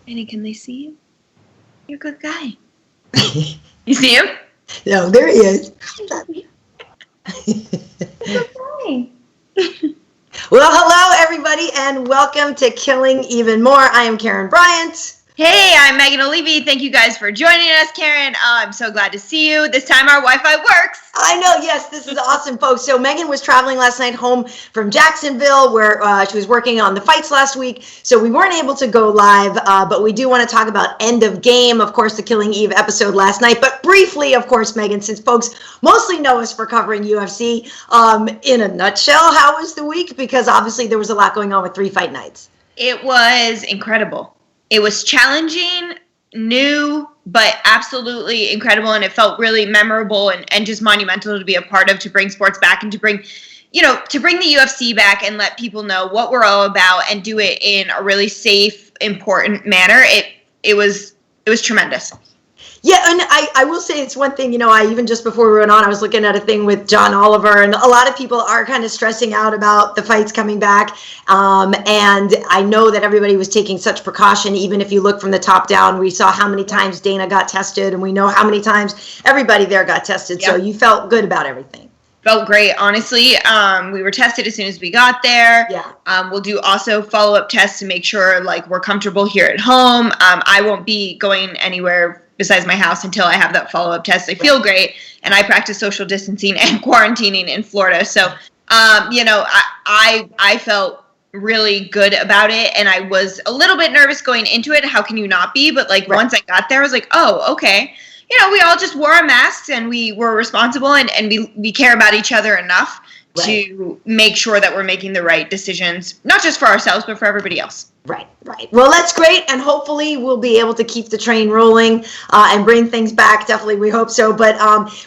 Annie, can they see you? You're a good guy. You see him? No, there he is. Okay. Well, hello, everybody, and welcome to Killing Even More. I am Karyn Bryant. Hey, I'm Megan Olivi. Thank you guys for joining us, Karyn. I'm so glad to see you. This time our Wi-Fi works. I know, yes, this is awesome, folks. So Megan was traveling last night home from Jacksonville, where she was working on the fights last week. So we weren't able to go live, but we do want to talk about End of Game, of course, the Killing Eve episode last night. But briefly, of course, Megan, since folks mostly know us for covering UFC, in a nutshell, how was the week? Because obviously there was a lot going on with 3 fight nights. It was incredible. It was challenging, new, but absolutely incredible, and it felt really memorable and just monumental to be a part of, to bring sports back and to bring the UFC back and let people know what we're all about and do it in a really safe, important manner. It was tremendous. Yeah, and I will say it's one thing, I even just before we went on, I was looking at a thing with John Oliver, and a lot of people are kind of stressing out about the fights coming back. And I know that everybody was taking such precaution. Even if you look from the top down, we saw how many times Dana got tested, and we know how many times everybody there got tested. Yep. So you felt good about everything. Felt great, honestly. We were tested as soon as we got there. Yeah. We'll do also follow-up tests to make sure we're comfortable here at home. I won't be going anywhere besides my house until I have that follow-up test. I feel great, and I practice social distancing and quarantining in Florida. So, I felt really good about it, and I was a little bit nervous going into it. How can you not be? But once I got there, I was like, oh, okay. We all just wore our masks, and we were responsible, and we care about each other enough to make sure that we're making the right decisions, not just for ourselves, but for everybody else. Right. Well, that's great, and hopefully we'll be able to keep the train rolling and bring things back. Definitely, we hope so. But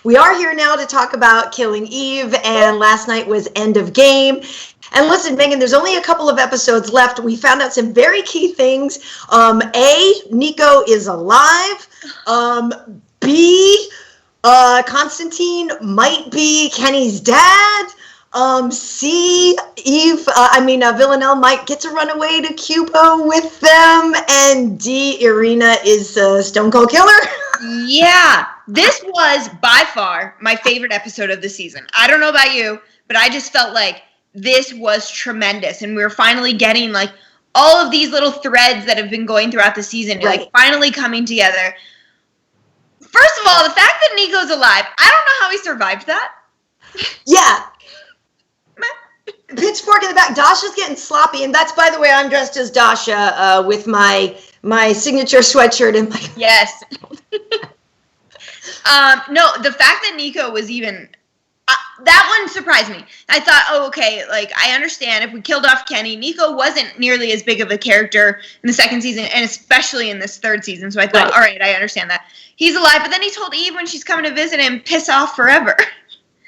we are here now to talk about Killing Eve, and last night was End of Game. And listen, Megan, there's only a couple of episodes left. We found out some very key things. A, Nico is alive. B, Constantine might be Kenny's dad. C, Villanelle might get to run away to Cuba with them. And D, Irina is a Stone Cold Killer. Yeah, this was by far my favorite episode of the season. I don't know about you, but I just felt like this was tremendous. And we were finally getting all of these little threads that have been going throughout the season, finally coming together. First of all, the fact that Nico's alive, I don't know how he survived that. Yeah. Pitchfork in the back. Dasha's getting sloppy, and that's, by the way, I'm dressed as Dasha with my signature sweatshirt and my... Yes. No, the fact that Nico was even... that one surprised me. I thought, oh, okay, I understand if we killed off Kenny, Nico wasn't nearly as big of a character in the second season, and especially in this third season, so I thought, all right, I understand that. He's alive, but then he told Eve when she's coming to visit him, piss off forever.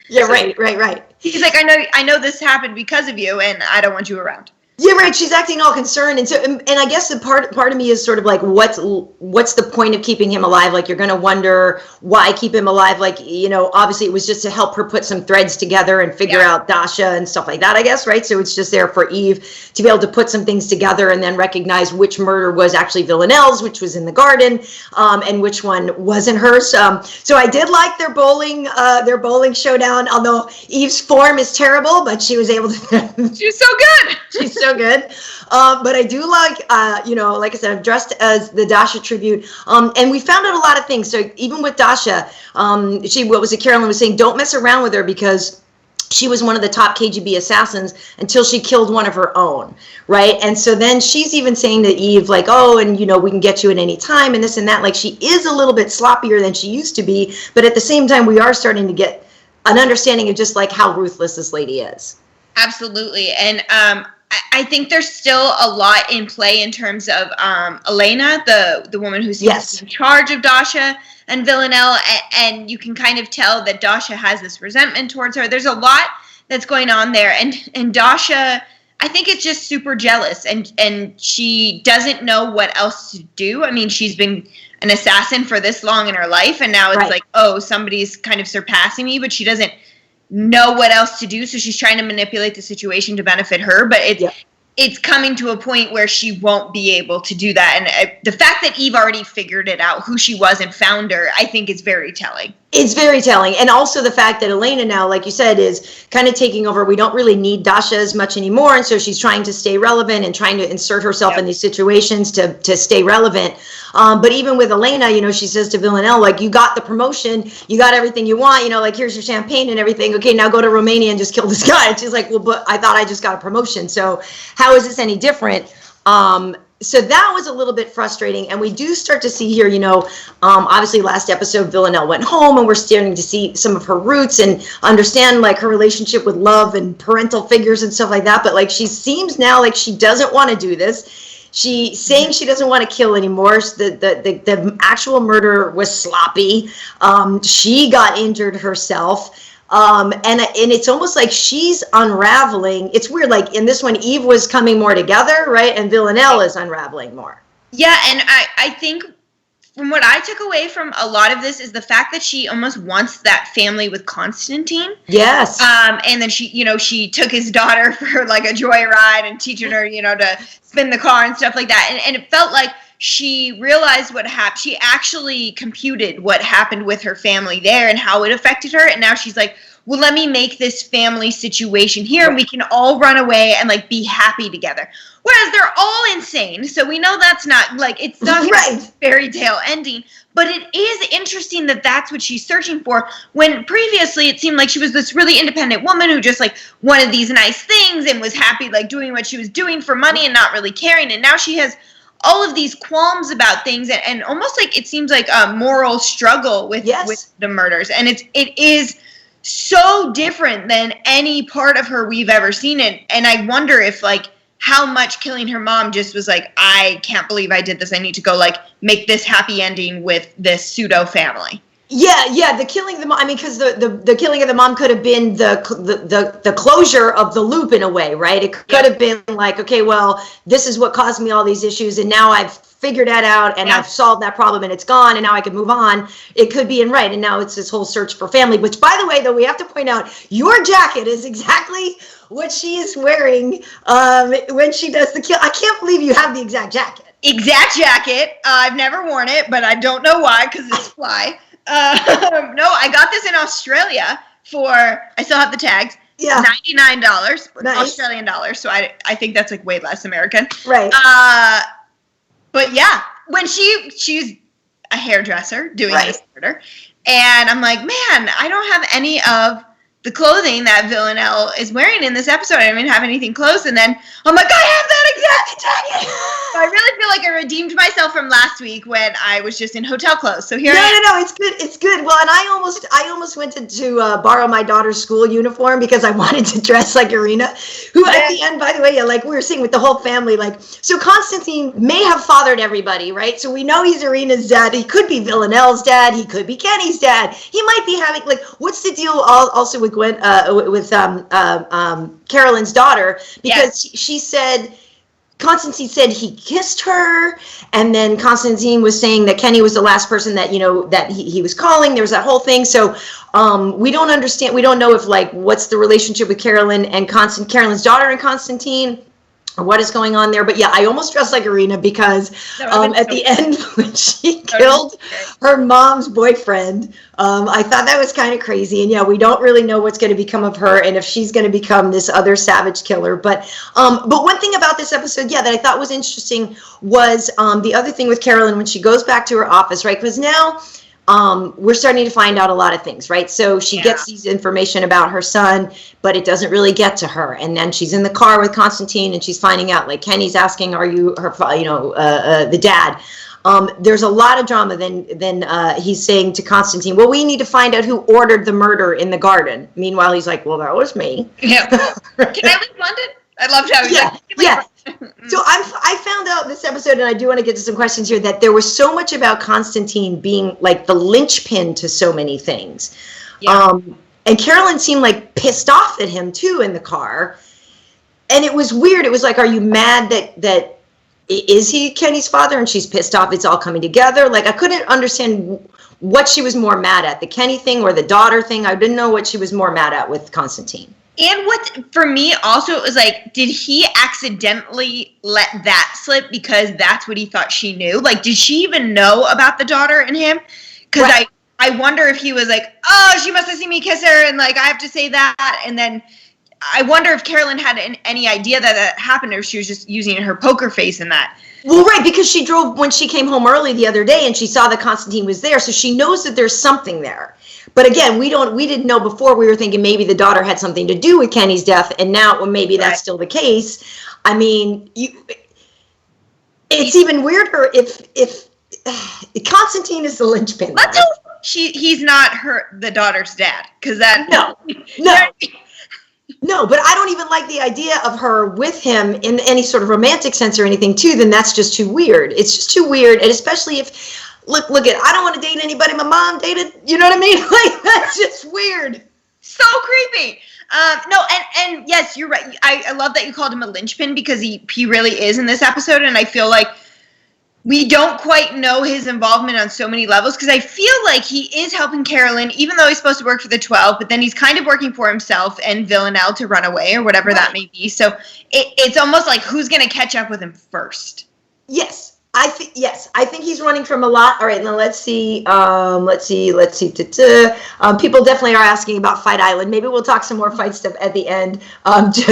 Yeah, so right. He's like, I know this happened because of you, and I don't want you around. Yeah, right. She's acting all concerned, and so, and I guess the part of me is sort of what's the point of keeping him alive? You're going to wonder why keep him alive. Obviously it was just to help her put some threads together and figure out Dasha and stuff like that, I guess, right? So it's just there for Eve to be able to put some things together and then recognize which murder was actually Villanelle's, which was in the garden, and which one wasn't hers. So I did like their bowling showdown. Although Eve's form is terrible, but she was able to. She was so good. She's so good. But I do like I said, I'm dressed as the Dasha tribute. And we found out a lot of things. So even with Dasha, Carolyn was saying, don't mess around with her because she was one of the top KGB assassins until she killed one of her own, right? And so then she's even saying to Eve, we can get you at any time and this and that. She is a little bit sloppier than she used to be. But at the same time, we are starting to get an understanding of just how ruthless this lady is. Absolutely. And I think there's still a lot in play in terms of Elena, the woman who's in charge of Dasha and Villanelle, and you can kind of tell that Dasha has this resentment towards her. There's a lot that's going on there, and Dasha, I think it's just super jealous, and she doesn't know what else to do. I mean, she's been an assassin for this long in her life, and now it's somebody's kind of surpassing me, but she doesn't know what else to do, so she's trying to manipulate the situation to benefit her. But it's coming to a point where she won't be able to do that. And the fact that Eve already figured it out, who she was, and found her, I think is very telling. It's very telling. And also the fact that Elena now, like you said, is kind of taking over. We don't really need Dasha as much anymore. And so she's trying to stay relevant and trying to insert herself in these situations to stay relevant. But even with Elena, you know, she says to Villanelle, like, you got the promotion, you got everything you want, you know, like, here's your champagne and everything. Okay, now go to Romania and just kill this guy. And she's like, well, but I thought I just got a promotion. So how is this any different? So that was a little bit frustrating. And we do start to see here, you know, obviously last episode, Villanelle went home and we're starting to see some of her roots and understand like her relationship with love and parental figures and stuff like that. But like, she seems now like she doesn't want to do this. She's saying she doesn't want to kill anymore. The actual murder was sloppy. She got injured herself. And it's almost like she's unraveling. It's weird. Like in this one, Eve was coming more together, right? And Villanelle is unraveling more. Yeah. And I think from what I took away from a lot of this is the fact that she almost wants that family with Constantine. Yes. And then she took his daughter for like a joyride and teaching her, you know, to spin the car and stuff like that. And it felt like she realized what happened. She actually computed what happened with her family there and how it affected her. And now she's like, well, let me make this family situation here and we can all run away and like be happy together. Whereas they're all insane. So we know that's not like, it's not a fairy tale ending, but it is interesting that that's what she's searching for, when previously it seemed like she was this really independent woman who just like wanted these nice things and was happy like doing what she was doing for money and not really caring. And now she has all of these qualms about things and almost like it seems like a moral struggle with the murders. And it is so different than any part of her we've ever seen it. And I wonder if like how much killing her mom just was like, I can't believe I did this. I need to go like make this happy ending with this pseudo family. Yeah, the killing of the mom. I mean, because the killing of the mom could have been the closure of the loop in a way, right? It could have been like, okay, well, this is what caused me all these issues, and now I've figured that out, and I've solved that problem, and it's gone, and now I can move on. It could be, and right, and now it's this whole search for family. Which, by the way, though, we have to point out, your jacket is exactly what she is wearing when she does the kill. I can't believe you have the exact jacket. Exact jacket. I've never worn it, but I don't know why, because it's fly. No, I got this in Australia I still have the tags. Yeah. $99 Australian dollars. So I think that's like way less American. Right. But yeah, when she's a hairdresser doing this murder, and I'm like, man, I don't have any of the clothing that Villanelle is wearing in this episode. I don't even have anything close. And then I'm like, I have that exact jacket. So I really feel like I redeemed myself from last week when I was just in hotel clothes. So here I am. No, it's good. It's good. Well, and I almost went to borrow my daughter's school uniform because I wanted to dress like Irina, who at the end, by the way, like we were seeing with the whole family, like, so Constantine may have fathered everybody, right? So we know he's Irina's dad. He could be Villanelle's dad. He could be Kenny's dad. He might be having, like, what's the deal also with Gwen, Carolyn's daughter, because she said, Constantine said he kissed her, and then Constantine was saying that Kenny was the last person that, you know, that he was calling. There was that whole thing. So we don't understand. We don't know if, like, what's the relationship with Carolyn and Carolyn's daughter and Constantine, or what is going on there. But yeah, I almost dressed like Irina because at the end when she killed her mom's boyfriend, I thought that was kind of crazy. And yeah, we don't really know what's going to become of her and if she's going to become this other savage killer. But one thing about this episode, that I thought was interesting was the other thing with Carolyn when she goes back to her office, right? Because now we're starting to find out a lot of things, right? So she gets these information about her son, but it doesn't really get to her. And then she's in the car with Constantine, and she's finding out, like, Kenny's asking, "Are you her? The dad?" There's a lot of drama. Then he's saying to Constantine, "Well, we need to find out who ordered the murder in the garden." Meanwhile, he's like, "Well, that was me." Yeah. Can I leave London? I'd love to have So I found out this episode, and I do want to get to some questions here, that there was so much about Constantine being like the linchpin to so many things. Yeah. And Carolyn seemed like pissed off at him too in the car. And it was weird. It was like, are you mad that is he Kenny's father? And she's pissed off. It's all coming together. Like, I couldn't understand what she was more mad at, the Kenny thing or the daughter thing. I didn't know what she was more mad at with Constantine. And what, for me, also, it was like, did he accidentally let that slip because that's what he thought she knew? Like, did she even know about the daughter and him? Because Right. I wonder if he was like, oh, she must have seen me kiss her, and, like, I have to say that. And then I wonder if Carolyn had any idea that happened, or she was just using her poker face in that. Well, right, because she drove when she came home early the other day and she saw that Constantine was there, so she knows that there's something there. But again, we didn't know before. We were thinking maybe the daughter had something to do with Kenny's death, and now, well, maybe that's still the case. I mean, it's even weirder if Constantine is the linchpin. Let's hope he's not the daughter's dad, because that No, but I don't even like the idea of her with him in any sort of romantic sense or anything too. Then that's just too weird. It's just too weird, and especially if look at, I don't want to date anybody my mom dated. You know what I mean? Like, that's just weird. So creepy. No, and yes, you're right. I love that you called him a linchpin, because he really is in this episode, and I feel like we don't quite know his involvement on so many levels, because I feel like he is helping Carolyn, even though he's supposed to work for the 12, but then he's kind of working for himself and Villanelle to run away, or whatever that may be. So it's almost like, who's going to catch up with him first? Yes. I think he's running from a lot. All right, now let's see. People definitely are asking about Fight Island. Maybe we'll talk some more fight stuff at the end.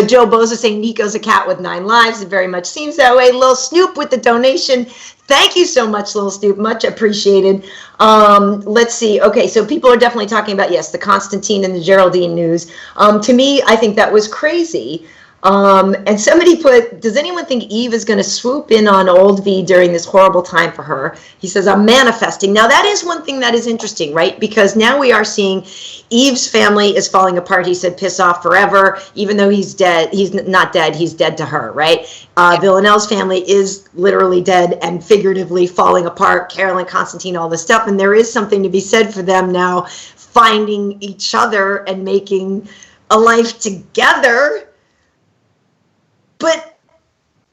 Joe Boza saying Nico's a cat with 9 lives. It very much seems that way. Lil Snoop with the donation. Thank you so much, Lil Snoop. Much appreciated. Let's see. Okay, so people are definitely talking about, yes, the Constantine and the Geraldine news. To me, I think that was crazy. And somebody put, does anyone think Eve is going to swoop in on old V during this horrible time for her? He says, I'm manifesting. Now, that is one thing that is interesting, right? Because now we are seeing Eve's family is falling apart. He said, piss off forever, even though he's dead. He's not dead. He's dead to her, right? Villanelle's family is literally dead and figuratively falling apart. Carolyn, Constantine, all this stuff. And there is something to be said for them now finding each other and making a life together. But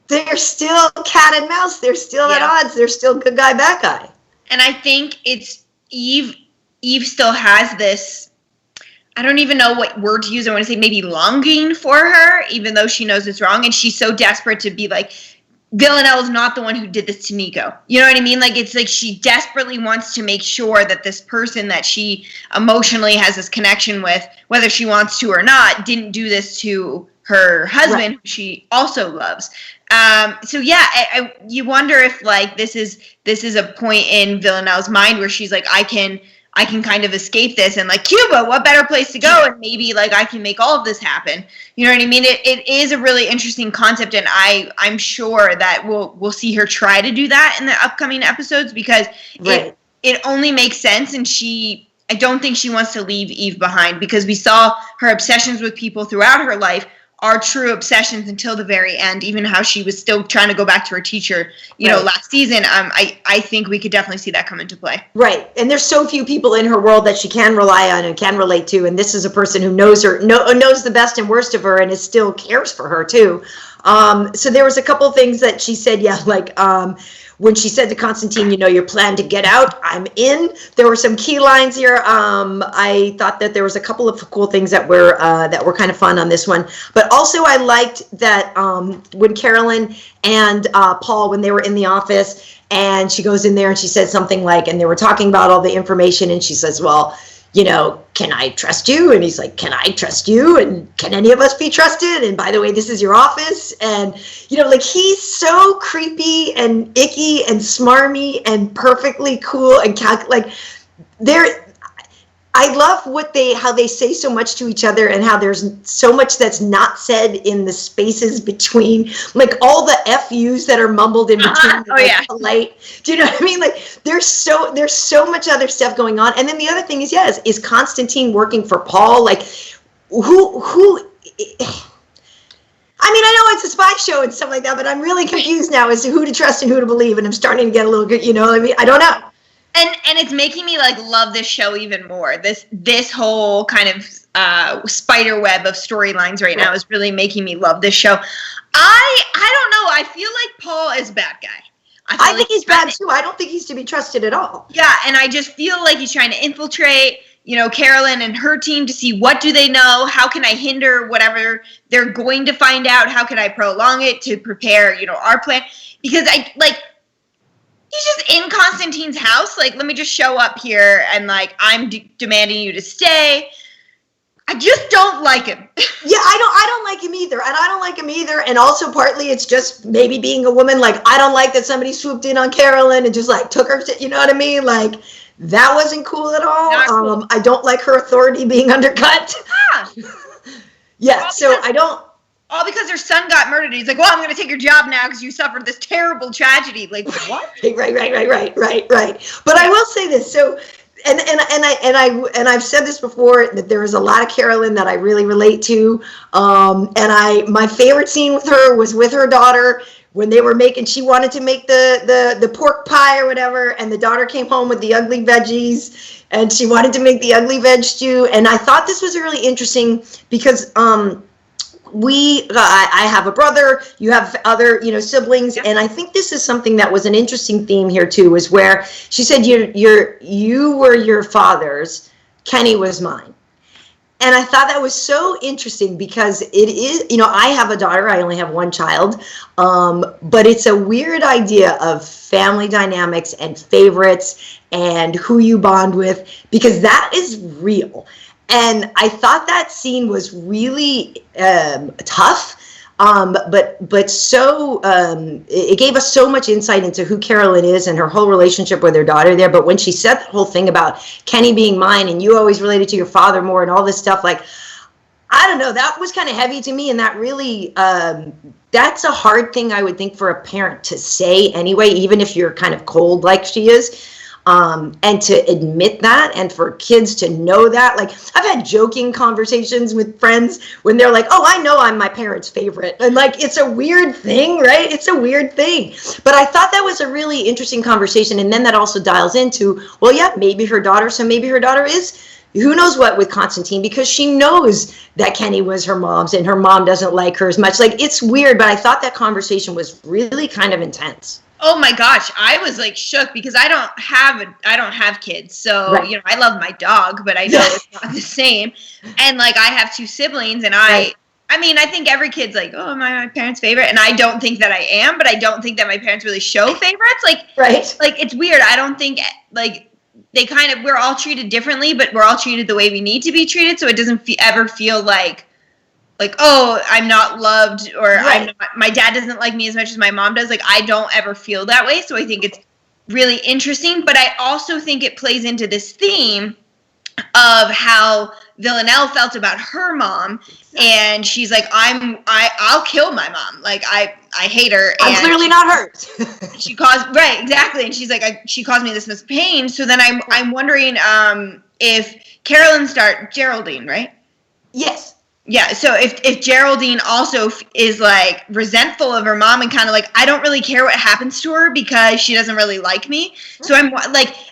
they're still cat and mouse. They're still at odds. They're still good guy, bad guy. And I think it's Eve. Eve still has this, I don't even know what word to use. I want to say maybe longing for her, even though she knows it's wrong. And she's so desperate to be like, Villanelle is not the one who did this to Nico. You know what I mean? Like, it's like she desperately wants to make sure that this person that she emotionally has this connection with, whether she wants to or not, didn't do this to her husband, who she also loves. So yeah, you wonder if, like, this is a point in Villanelle's mind where she's like, I can kind of escape this, and like, Cuba, what better place to go? And maybe, like, I can make all of this happen. You know what I mean? It is a really interesting concept, and I'm sure that we'll see her try to do that in the upcoming episodes, because it only makes sense, and I don't think she wants to leave Eve behind, because we saw her obsessions with people throughout her life are true obsessions until the very end, even how she was still trying to go back to her teacher, you know, last season. I think we could definitely see that come into play. Right. And there's so few people in her world that she can rely on and can relate to. And this is a person who knows her, knows the best and worst of her, and still cares for her too. So there was a couple things that she said, when she said to Constantine, your plan to get out, I'm in. There were some key lines here. I thought that there was a couple of cool things that were kind of fun on this one. But also I liked that when Carolyn and Paul, when they were in the office, and she goes in there and she said something like, and they were talking about all the information, and she says, well, can I trust you? And he's like, can I trust you? And can any of us be trusted? And by the way, this is your office. And, like, he's so creepy and icky and smarmy and perfectly cool and I love how they say so much to each other, and how there's so much that's not said in the spaces between, like, all the FUs that are mumbled in between. Polite. Do you know what I mean? Like, there's so much other stuff going on. And then the other thing is, is Constantine working for Paul? Like, who? I mean, I know it's a spy show and stuff like that, but I'm really confused now as to who to trust and who to believe, and I'm starting to get a little good. I mean, I don't know. And it's making me, like, love this show even more. This whole kind of spider web of storylines right now is really making me love this show. I don't know. I feel like Paul is a bad guy. I think he's bad too. I don't think he's to be trusted at all. Yeah, and I just feel like he's trying to infiltrate. Carolyn and her team to see what do they know, how can I hinder whatever they're going to find out, how can I prolong it to prepare, our plan, because he's just in Constantine's house, like, let me just show up here and I'm demanding you to stay. I just don't like him. Yeah, I don't like him either. And I don't like him either. And also partly it's just maybe being a woman. I don't like that somebody swooped in on Carolyn and just took her, you know what I mean? That wasn't cool at all. Cool. I don't like her authority being undercut. Yeah, so I don't. All because her son got murdered. He's like, well, I'm going to take your job now because you suffered this terrible tragedy. What? Right. But I will say this. So, and I've said this before, that there is a lot of Carolyn that I really relate to. My favorite scene with her was with her daughter when they were she wanted to make the pork pie or whatever, and the daughter came home with the ugly veggies, and she wanted to make the ugly veg stew. And I thought this was really interesting because I have a brother, you have other, siblings. And I think this is something that was an interesting theme here too, is where she said, you were your father's, Kenny was mine. And I thought that was so interesting because it is, I have a daughter, I only have one child, but it's a weird idea of family dynamics and favorites and who you bond with, because that is real. And I thought that scene was really tough, but so it gave us so much insight into who Carolyn is and her whole relationship with her daughter there. But when she said that whole thing about Kenny being mine and you always related to your father more and all this stuff, I don't know, that was kind of heavy to me. And that really, that's a hard thing, I would think, for a parent to say anyway, even if you're kind of cold like she is. And to admit that, and for kids to know that, I've had joking conversations with friends when they're like, oh, I know I'm my parents' favorite. And it's a weird thing, right? It's a weird thing. But I thought that was a really interesting conversation. And then that also dials into, well, yeah, maybe her daughter is, who knows what with Constantine, because she knows that Kenny was her mom's and her mom doesn't like her as much. It's weird, but I thought that conversation was really kind of intense. Oh my gosh, I was shook because I don't have kids. So, right. I love my dog, but I know it's not the same. And I have two siblings, and I think every kid's oh, my parents' favorite. And I don't think that I am, but I don't think that my parents really show favorites. Right. It's weird. I don't think we're all treated differently, but we're all treated the way we need to be treated. So it doesn't ever feel oh, I'm not loved, or right. My dad doesn't like me as much as my mom does. I don't ever feel that way. So I think it's really interesting. But I also think it plays into this theme of how Villanelle felt about her mom. And she's I'll kill my mom. I hate her. I'm clearly not hurt. She caused, right, exactly. And she's she caused me this much pain. So then I'm wondering if Geraldine, right? Yes. Yeah, so if Geraldine also is resentful of her mom and kind of I don't really care what happens to her because she doesn't really like me. So I'm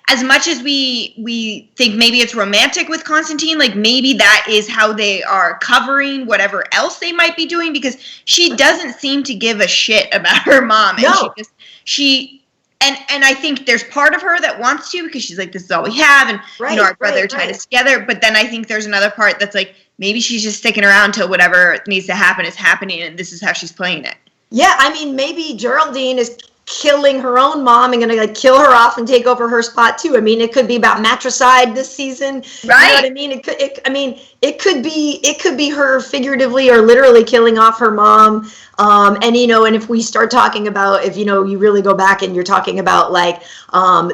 as much as we think maybe it's romantic with Constantine, maybe that is how they are covering whatever else they might be doing, because she doesn't seem to give a shit about her mom. And no. And I think there's part of her that wants to, because she's this is all we have, and our brother tied us together. But then I think there's another part that's maybe she's just sticking around till whatever needs to happen is happening, and this is how she's playing it. Yeah, maybe Geraldine is killing her own mom and gonna kill her off and take over her spot too. It could be about matricide this season. Right. You know what I mean? It could be her figuratively or literally killing off her mom. And if we start talking about, if you really go back and you're talking about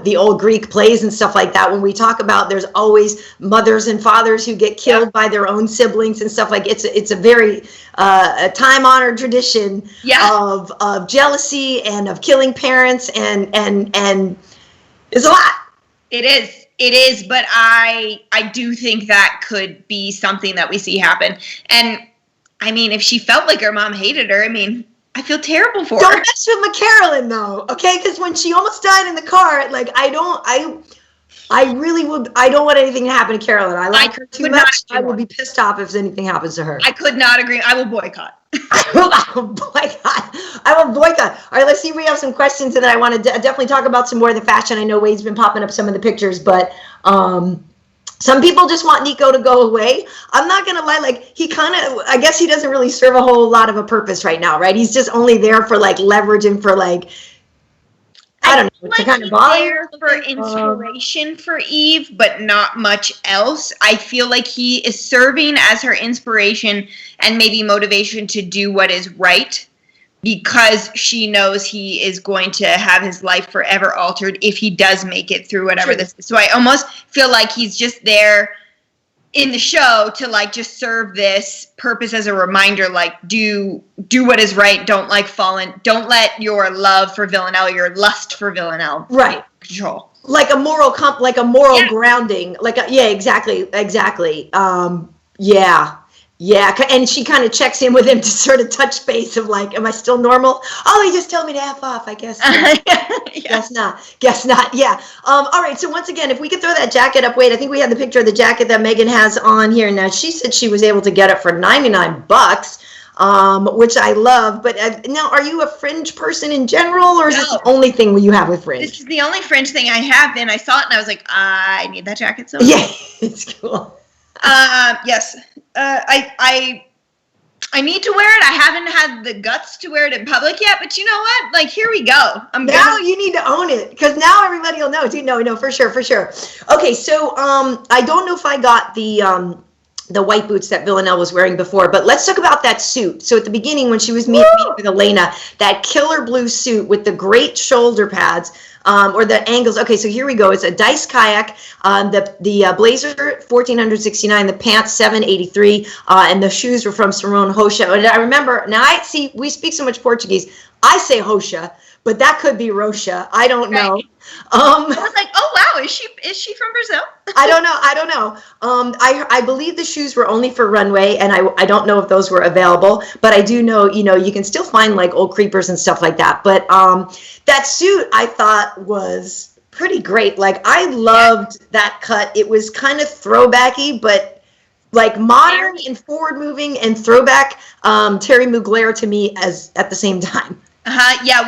the old Greek plays and stuff like that, when we talk about, there's always mothers and fathers who get killed by their own siblings and stuff. It's a very time-honored tradition of jealousy and of killing parents, and it's a lot. It is, but I do think that could be something that we see happen. And if she felt like her mom hated her, I feel terrible for her. Don't mess with Carolyn though, okay? Because when she almost died in the car, I don't want anything to happen to Carolyn. I like her too much. I will be pissed off if anything happens to her. I could not agree. I will boycott. I will boycott. All right, let's see if we have some questions, and then I want to definitely talk about some more of the fashion. I know Wade's been popping up some of the pictures, but Some people just want Nico to go away. I'm not going to lie. Like, he kind of, I guess he doesn't really serve a whole lot of a purpose right now, right? He's just only there for, like, leverage and for, like, I don't know, to kind of there for inspiration for Eve, but not much else. I feel like he is serving as her inspiration and maybe motivation to do what is right, because she knows he is going to have his life forever altered if he does make it through whatever this is. So I almost feel like he's just there in the show to, like, just serve this purpose as a reminder, like, do what is right. Don't, like, don't let your love for Villanelle, your lust for Villanelle, control. Like a moral grounding. Exactly. Yeah, and she kind of checks in with him to sort of touch base of, like, am I still normal? Oh, he just told me to F off, I guess. Guess not. Yeah. All right, so once again, if we could throw that jacket up. Wait, I think we had the picture of the jacket that Megan has on here. Now, she said she was able to get it for $99, which I love. But now, are you a fringe person in general, or is this the only thing you have with fringe? This is the only fringe thing I have, and I saw it, and I was like, I need that jacket so much. Yeah, it's cool. Yes. I need to wear it. I haven't had the guts to wear it in public yet, but you know what? Like, here we go. Now you need to own it, because now everybody will know. No, for sure. Okay, so I don't know if I got the white boots that Villanelle was wearing before, but let's talk about that suit. So at the beginning, when she was meeting with Elena, that killer blue suit with the great shoulder pads, or the angles. Okay, so here we go. It's a dice kayak. The blazer, $1,469. The pants, $783. And the shoes were from Simone Rocha. And I remember, now we speak so much Portuguese. I say Rocha, but that could be Rocha. I don't know. I was like, oh wow, is she from Brazil? I don't know. I believe the shoes were only for runway, and I don't know if those were available, but I do know, you can still find, like, old creepers and stuff like that. But that suit I thought was pretty great. Like, I loved that cut. It was kind of throwbacky, but, like, modern and forward moving and throwback Terry Mugler to me at the same time. Yeah,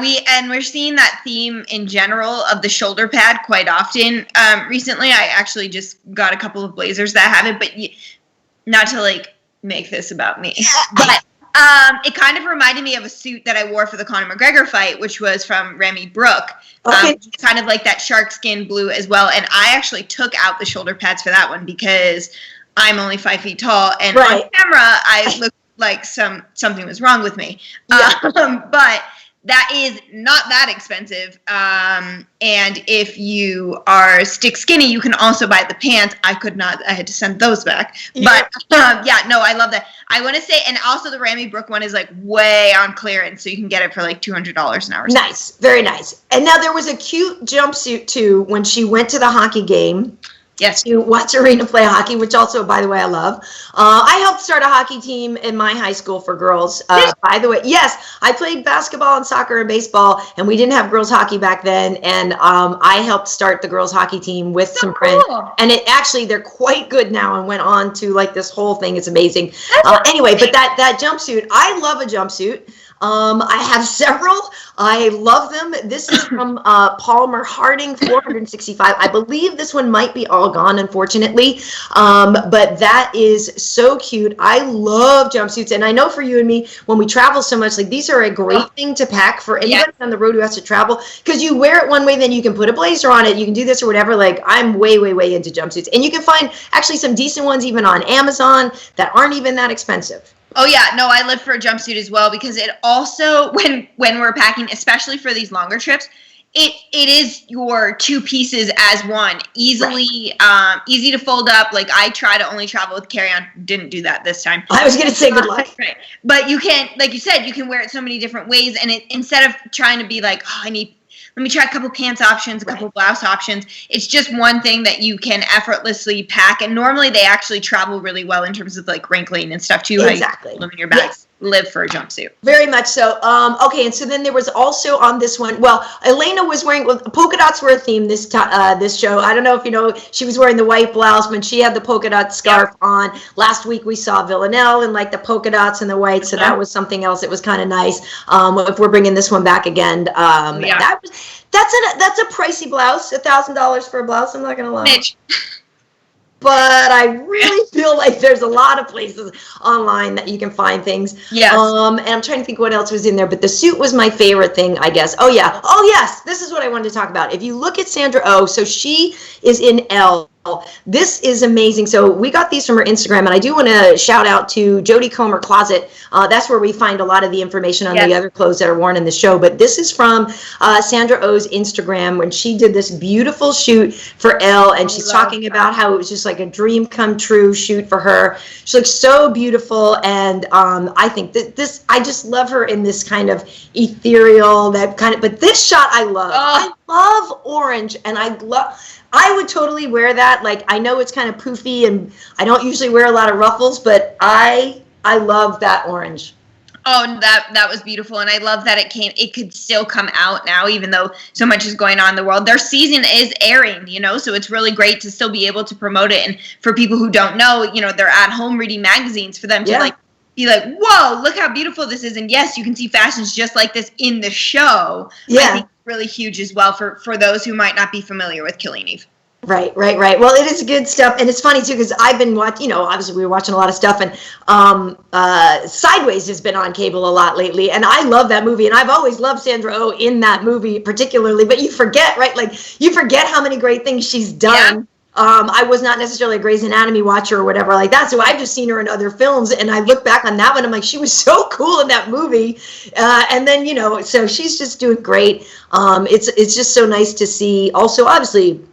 we're seeing that theme in general of the shoulder pad quite often. Recently, I actually just got a couple of blazers that have it, but not to, like, make this about me, but it kind of reminded me of a suit that I wore for the Conor McGregor fight, which was from Remy Brooke. Okay. Kind of like that shark skin blue as well, and I actually took out the shoulder pads for that one because I'm only 5 feet tall, and on camera I looked like something was wrong with me. But that is not that expensive. And if you are stick skinny, you can also buy the pants. I could not. I had to send those back. But I love that. I want to say, and also the Remy Brooke one is, like, way on clearance, so you can get it for like $200 an hour. Nice, very nice. And now there was a cute jumpsuit too when she went to the hockey game. Yes. To watch Arena play hockey, which also, by the way, I love. I helped start a hockey team in my high school for girls. By the way, yes, I played basketball and soccer and baseball, and we didn't have girls hockey back then. And I helped start the girls hockey team with some friends. And they're quite good now and went on to, like, this whole thing. It's amazing. Anyway, but that jumpsuit, I love a jumpsuit. I have several. I love them. This is from Palmer Harding, $465. I believe this one might be all gone, unfortunately. But that is so cute. I love jumpsuits. And I know for you and me, when we travel so much, like, these are a great thing to pack for anybody on the road who has to travel. Because you wear it one way, then you can put a blazer on it. You can do this or whatever. Like, I'm way, way, way into jumpsuits. And you can find actually some decent ones even on Amazon that aren't even that expensive. Oh yeah, no, I live for a jumpsuit as well, because it also, when we're packing, especially for these longer trips, it is your two pieces as one. Easy to fold up. Like, I try to only travel with carry-on. Didn't do that this time. I was going to say good luck. Right. But you can, like you said, you can wear it so many different ways, and instead of trying to be like, let me try a couple pants options, a couple blouse options. It's just one thing that you can effortlessly pack. And normally they actually travel really well in terms of, like, wrinkling and stuff too. Exactly. How you in your bags. Live for a jumpsuit. Very much so. Okay, and so then there was also on this one, well, Elena was wearing, polka dots were a theme this show. I don't know if you know, she was wearing the white blouse, but she had the polka dot scarf on. Last week we saw Villanelle and, like, the polka dots and the white, so that was something else. It was kind of nice. If we're bringing this one back again, that's a pricey blouse, $1,000 for a blouse. I'm not gonna lie. Mitch. but I really feel like there's a lot of places online that you can find things. Yes. And I'm trying to think what else was in there, but the suit was my favorite thing, I guess. Oh, yeah. Oh, yes. This is what I wanted to talk about. If you look at Sandra Oh, so she is in Elle. This is amazing. So we got these from her Instagram, and I do want to shout out to Jodie Comer Closet. That's where we find a lot of the information on the other clothes that are worn in the show. But this is from Sandra Oh's Instagram when she did this beautiful shoot for Elle, and she's talking about how it was just like a dream come true shoot for her. She looks so beautiful, and I think that this, I just love her in this kind of ethereal, that kind of, but this shot I love. I love orange, and I would totally wear that. Like, I know it's kind of poofy, and I don't usually wear a lot of ruffles, but I love that orange. Oh, that was beautiful, and I love that it could still come out now, even though so much is going on in the world. Their season is airing, so it's really great to still be able to promote it. And for people who don't know, they're at home reading magazines, for them to be like, whoa, look how beautiful this is. And yes, you can see fashions just like this in the show. Yeah. I think it's really huge as well for those who might not be familiar with Killing Eve. Right. Well, it is good stuff. And it's funny, too, because I've been watching, obviously we were watching a lot of stuff, and Sideways has been on cable a lot lately. And I love that movie. And I've always loved Sandra Oh in that movie particularly. But you forget, right? Like, you forget how many great things she's done. Yeah. I was not necessarily a Grey's Anatomy watcher or whatever like that, so I've just seen her in other films, and I look back on that one, I'm like, she was so cool in that movie. And then, so she's just doing great. It's just so nice to see. Also, obviously,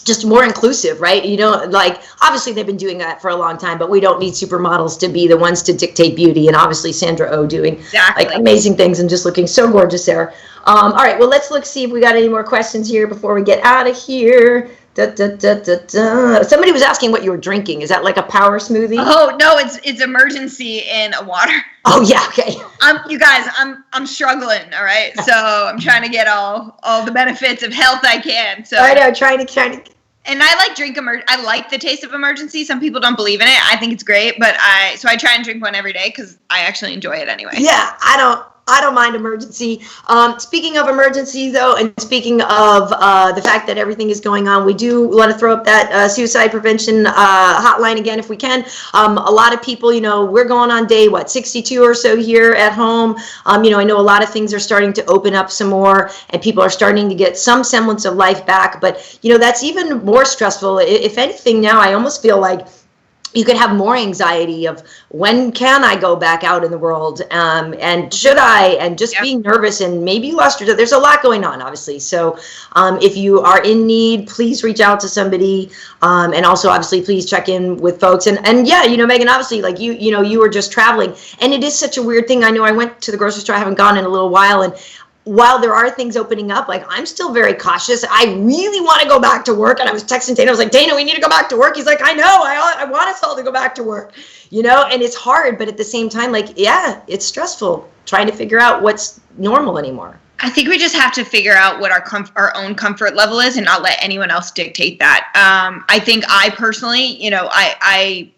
just more inclusive, right? Like, obviously they've been doing that for a long time, but we don't need supermodels to be the ones to dictate beauty. And obviously Sandra Oh doing like amazing things and just looking so gorgeous there. All right, well, let's see if we got any more questions here before we get out of here. Somebody was asking what you were drinking. Is that like a power smoothie? Oh no, it's emergency in a water. Oh yeah, okay. You guys, I'm struggling. All right, so I'm trying to get all the benefits of health I can. So I know, trying to. And I like I like the taste of emergency. Some people don't believe in it. I think it's great, but I try and drink one every day because I actually enjoy it anyway. Yeah, I don't mind emergency. Speaking of emergency, though, and speaking of the fact that everything is going on, we do want to throw up that suicide prevention hotline again if we can. A lot of people, we're going on day, 62 or so here at home. I know a lot of things are starting to open up some more, and people are starting to get some semblance of life back. But, that's even more stressful. If anything, now I almost feel like you could have more anxiety of when can I go back out in the world, and should I, and just being nervous, and maybe you lost your job. There's a lot going on, obviously. So if you are in need, please reach out to somebody, and also obviously please check in with folks. And yeah, Megan, obviously, like you were just traveling, and it is such a weird thing. I know I went to the grocery store. I haven't gone in a little while, and while there are things opening up, like, I'm still very cautious. I really want to go back to work. And I was texting Dana. I was like, Dana, we need to go back to work. He's like, I know. I want us all to go back to work, and it's hard. But at the same time, like, yeah, it's stressful trying to figure out what's normal anymore. I think we just have to figure out what our own comfort level is and not let anyone else dictate that. I think I personally, I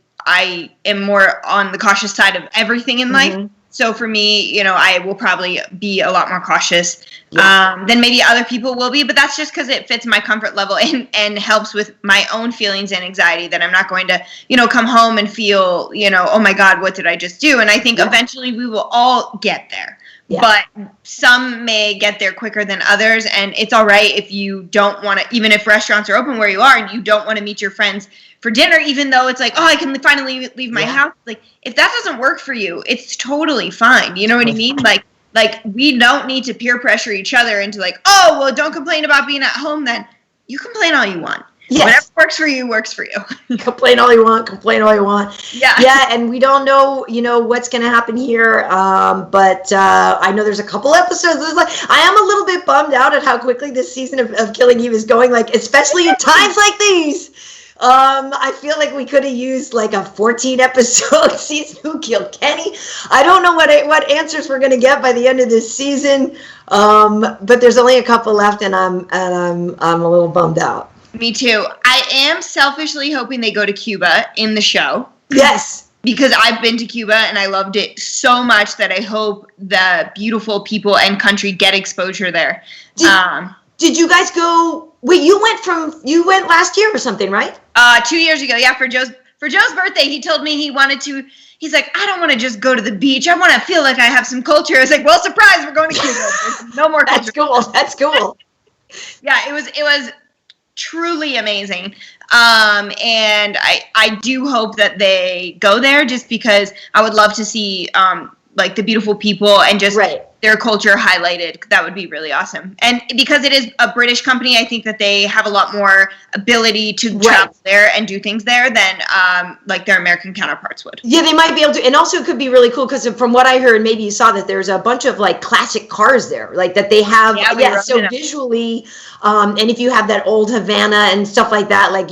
am more on the cautious side of everything in life. So for me, I will probably be a lot more cautious than maybe other people will be. But that's just because it fits my comfort level and helps with my own feelings and anxiety, that I'm not going to, come home and feel, oh, my God, what did I just do? And I think eventually we will all get there. Yeah. But some may get there quicker than others. And it's all right if you don't want to, even if restaurants are open where you are and you don't want to meet your friends for dinner, even though it's like, oh, I can finally leave my house. Like, if that doesn't work for you, it's totally fine. You know what I mean? Like we don't need to peer pressure each other into like, oh, well, don't complain about being at home then. You complain all you want. Yes. Whatever works for you, works for you. Complain all you want. Yeah. Yeah, and we don't know, what's going to happen here. But I know there's a couple episodes. I am a little bit bummed out at how quickly this season of Killing Eve is going, like, especially at times like these. I feel like we could have used like a 14-episode season. Who killed Kenny? I don't know what answers we're going to get by the end of this season. But there's only a couple left, and I'm a little bummed out. Me too. I am selfishly hoping they go to Cuba in the show. Yes. Because I've been to Cuba and I loved it so much that I hope the beautiful people and country get exposure there. Did you guys go Wait, you went last year or something, right? 2 years ago, yeah, for Joe's birthday. He told me he's like, I don't want to just go to the beach. I want to feel like I have some culture. I was like, well, surprise, we're going to Cuba. There's no more culture. That's cool. Yeah, it was truly amazing. And I do hope that they go there, just because I would love to see like the beautiful people and just their culture highlighted. That would be really awesome. And because it is a British company, I think that they have a lot more ability to travel there and do things there than like their American counterparts would. Yeah, they might be able to. And also it could be really cool because from what I heard, maybe you saw that there's a bunch of like classic cars there, like that they have. So visually, and if you have that old Havana and stuff like that, like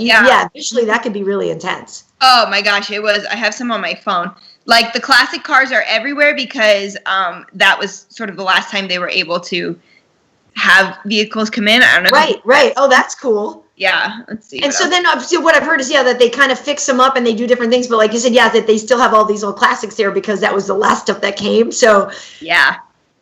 visually that could be really intense. Oh my gosh, I have some on my phone. Like the classic cars are everywhere because that was sort of the last time they were able to have vehicles come in. I don't know. Right. Oh, that's cool. Yeah. Let's see. And so what I've heard is, that they kind of fix them up and they do different things. But like you said, that they still have all these old classics there because that was the last stuff that came. So yeah,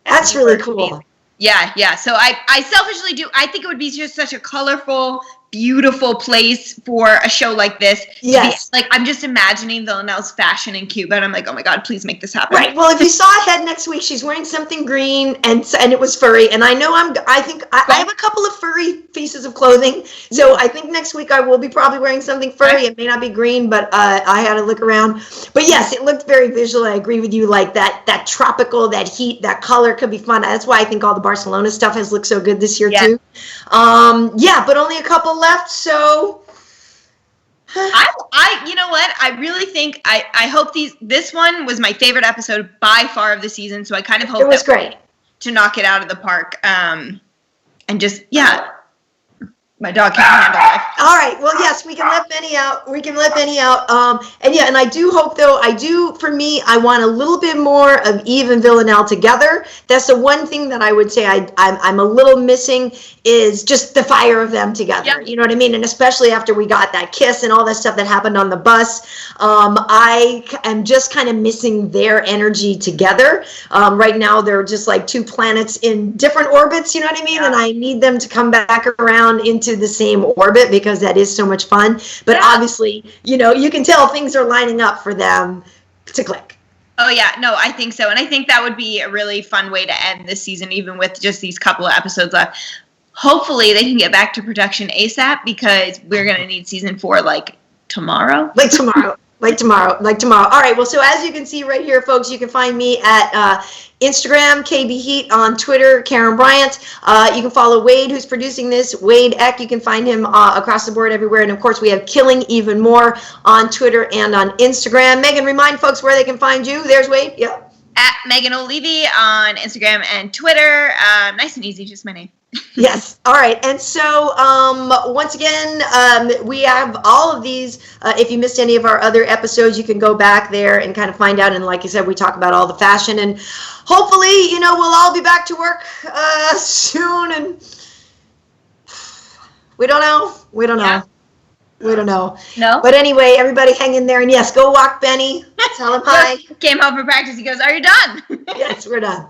that's really cool. Yeah. So I selfishly do. I think it would be just such a colorful, beautiful place for a show like this. Yes. Like I'm just imagining Villanelle's fashion in Cuba, and I'm like, oh my God, please make this happen. Right. Well, if you saw ahead next week, she's wearing something green and it was furry. And I know I think I have a couple of furry pieces of clothing. So I think next week I will be probably wearing something furry. It may not be green, but I had to look around. But yes, it looked very visual. I agree with you. Like that tropical, that heat, that color could be fun. That's why I think all the Barcelona stuff has looked so good this year too. But only a couple left, so I you know what, I really think I hope this one was my favorite episode by far of the season, so I kind of hope it was great to knock it out of the park, and just my dog can't handle life. All right. Well, yes, we can let Benny out. And I do hope, though, for me, I want a little bit more of Eve and Villanelle together. That's the one thing that I would say I'm a little missing is just the fire of them together. Yep. You know what I mean? And especially after we got that kiss and all that stuff that happened on the bus, I am just kind of missing their energy together. Right now, they're just like two planets in different orbits, you know what I mean? Yeah. And I need them to come back around into the same orbit because that is so much fun. But obviously, you can tell things are lining up for them to click. Oh yeah, no, I think so. And I think that would be a really fun way to end this season, even with just these couple of episodes left. Hopefully they can get back to production ASAP because we're going to need season 4 like tomorrow. Like tomorrow. All right. Well, so as you can see right here, folks, you can find me at Instagram, KB Heat, on Twitter, Karyn Bryant. You can follow Wade, who's producing this, Wade Eck. You can find him across the board everywhere. And, of course, we have Killing Even More on Twitter and on Instagram. Megan, remind folks where they can find you. There's Wade. Yep. At Megan Olivi on Instagram and Twitter. Nice and easy, just my name. Yes. All right. And so once again, we have all of these. If you missed any of our other episodes, you can go back there and kind of find out. And like I said, we talk about all the fashion. And hopefully, we'll all be back to work soon. And we don't know. We don't know. No. But anyway, everybody hang in there. And yes, go walk Benny. Tell him hi. Came home from practice. He goes, are you done? Yes, we're done.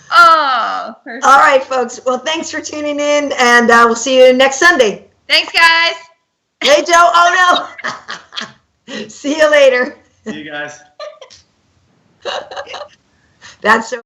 Oh, perfect. All right, folks. Well, thanks for tuning in, and we'll see you next Sunday. Thanks, guys. Hey, Joe. Oh, no. See you later. See you guys. That's so